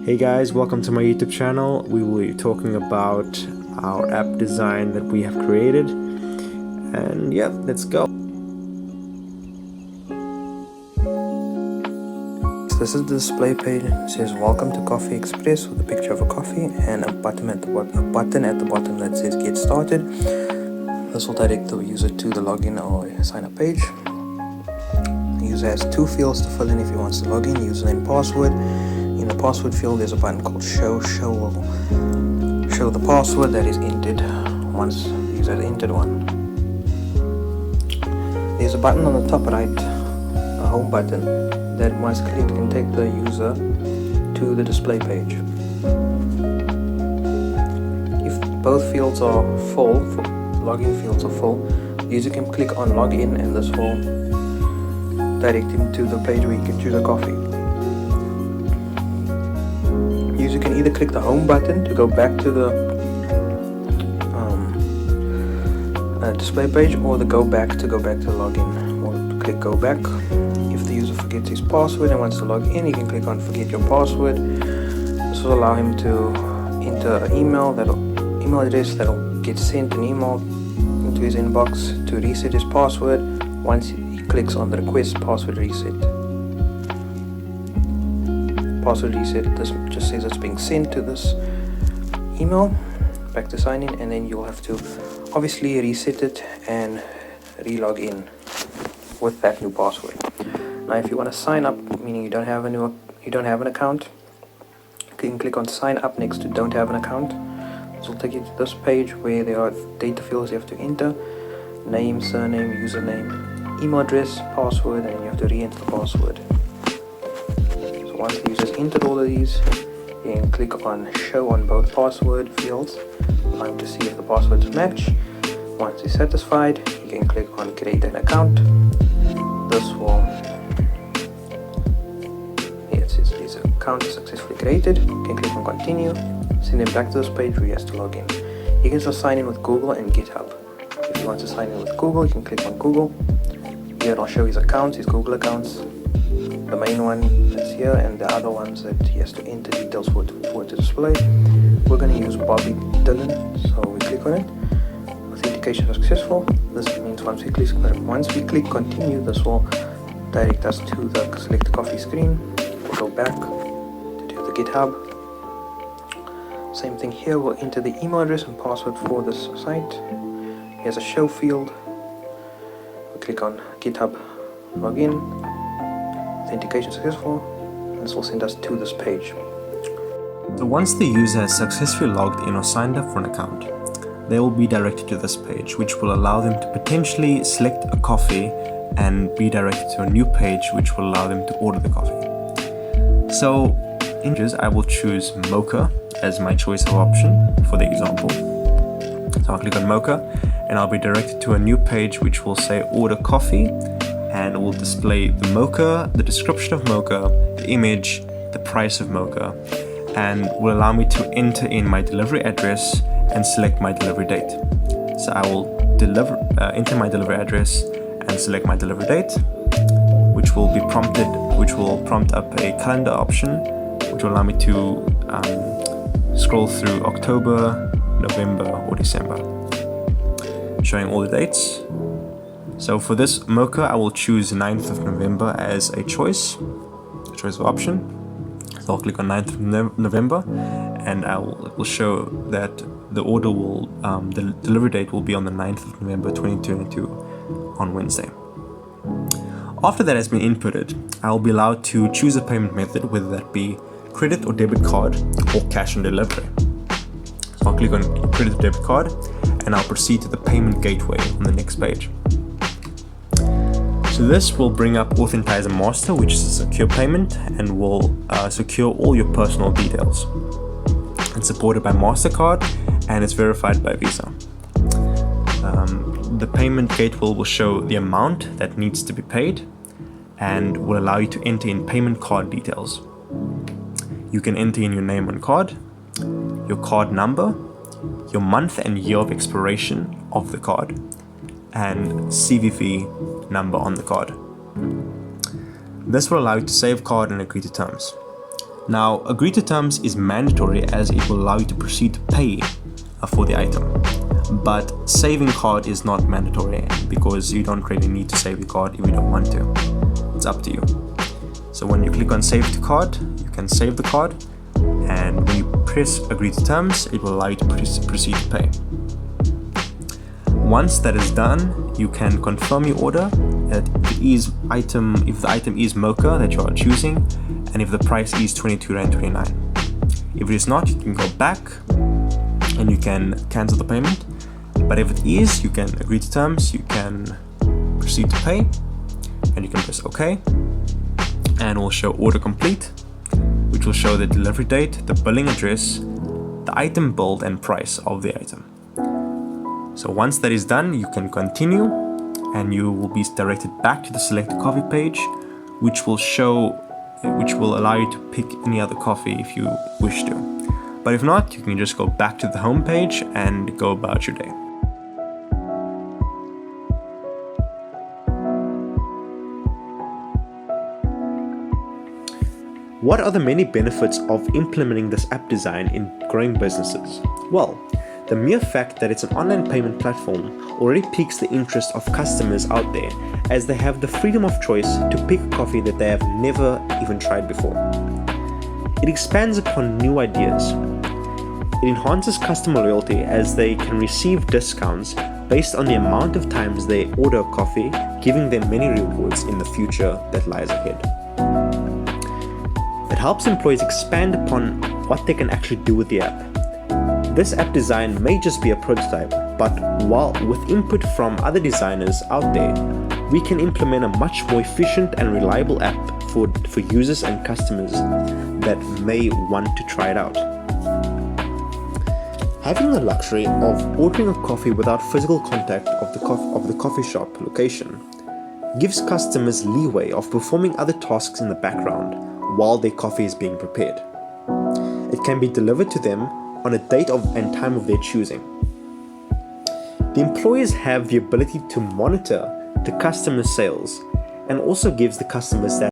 Hey guys, welcome to my YouTube channel. We will be talking about our app design that we have created. And yeah, let's go. So this is the display page. It says welcome to Coffee XPress with a picture of a coffee and a button at the bottom that says get started. This will direct the user to the login or sign up page. The user has two fields to fill in if he wants to log in: username, password. In the password field there's a button called show. Show will show the password that is entered once the user has entered one. There's a button on the top right, a home button, that once clicked can take the user to the display page. If both fields are full, login fields are full, the user can click on login and this will direct him to the page where he can choose a coffee. The user can either click the home button to go back to the display page, or the go back to login, or click go back. If the user forgets his password and wants to log in, he can click on forget your password. This will allow him to enter an email address that'll get sent an email into his inbox to reset his password once he clicks on the request password reset. Password reset, this just says it's being sent to this email. Back to sign in, and then you'll have to obviously reset it and re-log in with that new password. Now if you want to sign up, meaning you don't have an account, you can click on sign up next to don't have an account. This will take you to this page where there are data fields you have to enter: name, surname, username, email address, password, and you have to re-enter the password. So once the user's entered all of these, you can click on show on both password fields, trying to see if the passwords match. Once you're satisfied, you can click on create an account. This will, it says this account is successfully created. You can click on continue, send him back to this page where he has to log in. You can also sign in with Google and GitHub. If you want to sign in with Google, you can click on Google. Here it'll show his accounts, his Google accounts, the main one that's here, and the other ones that he has to enter details for it to display. We're going to use Bobby Dylan, so we click on it. Authentication successful. This means once we click continue, this will direct us to the select the coffee screen. We'll go back to do the GitHub. Same thing here, we'll enter the email address and password for this site. Here's a show field. We click on GitHub login. Authentication successful. This will send us to this page. So once the user has successfully logged in or signed up for an account, they will be directed to this page, which will allow them to potentially select a coffee and be directed to a new page which will allow them to order the coffee. So I will choose mocha as my choice of option for the example. So I'll click on mocha and I'll be directed to a new page which will say order coffee, and it will display the mocha, the description of mocha, the image, the price of mocha, and will allow me to enter in my delivery address and select my delivery date. So I will enter my delivery address and select my delivery date, which will prompt up a calendar option, which will allow me to scroll through October, November, or December, showing all the dates. So for this mocha, I will choose 9th of November as a choice of option. So I'll click on 9th of November, and it will show that the order will, the delivery date will be on the 9th of November 2022 on Wednesday. After that has been inputted, I will be allowed to choose a payment method, whether that be credit or debit card or cash on delivery. So I'll click on credit or debit card, and I'll proceed to the payment gateway on the next page. So this will bring up Authentizer Master, which is a secure payment and will secure all your personal details. It's supported by MasterCard and it's verified by Visa. The payment gateway will show the amount that needs to be paid and will allow you to enter in payment card details. You can enter in your name on card, your card number, your month and year of expiration of the card, and CVV number on the card. This will allow you to save card and agree to terms. Now, agree to terms is mandatory as it will allow you to proceed to pay for the item. But saving card is not mandatory because you don't really need to save your card if you don't want to. It's up to you. So when you click on save to card, you can save the card, and when you press agree to terms, it will allow you to proceed to pay. Once that is done, you can confirm your order that if the item is mocha that you are choosing, and if the price is 22.29. If it is not, you can go back and you can cancel the payment. But if it is, you can agree to terms, you can proceed to pay, and you can press OK, and it will show order complete, which will show the delivery date, the billing address, the item build, and price of the item. So once that is done, you can continue, and you will be directed back to the select coffee page, which will allow you to pick any other coffee if you wish to. But if not, you can just go back to the home page and go about your day. What are the many benefits of implementing this app design in growing businesses? Well, the mere fact that it's an online payment platform already piques the interest of customers out there, as they have the freedom of choice to pick a coffee that they have never even tried before. It expands upon new ideas. It enhances customer loyalty as they can receive discounts based on the amount of times they order coffee, giving them many rewards in the future that lies ahead. It helps employees expand upon what they can actually do with the app. This app design may just be a prototype, but with input from other designers out there, we can implement a much more efficient and reliable app for users and customers that may want to try it out. Having the luxury of ordering a coffee without physical contact of the coffee shop location gives customers leeway of performing other tasks in the background while their coffee is being prepared. It can be delivered to them on a date and time of their choosing. The employers have the ability to monitor the customer sales and also gives the customers that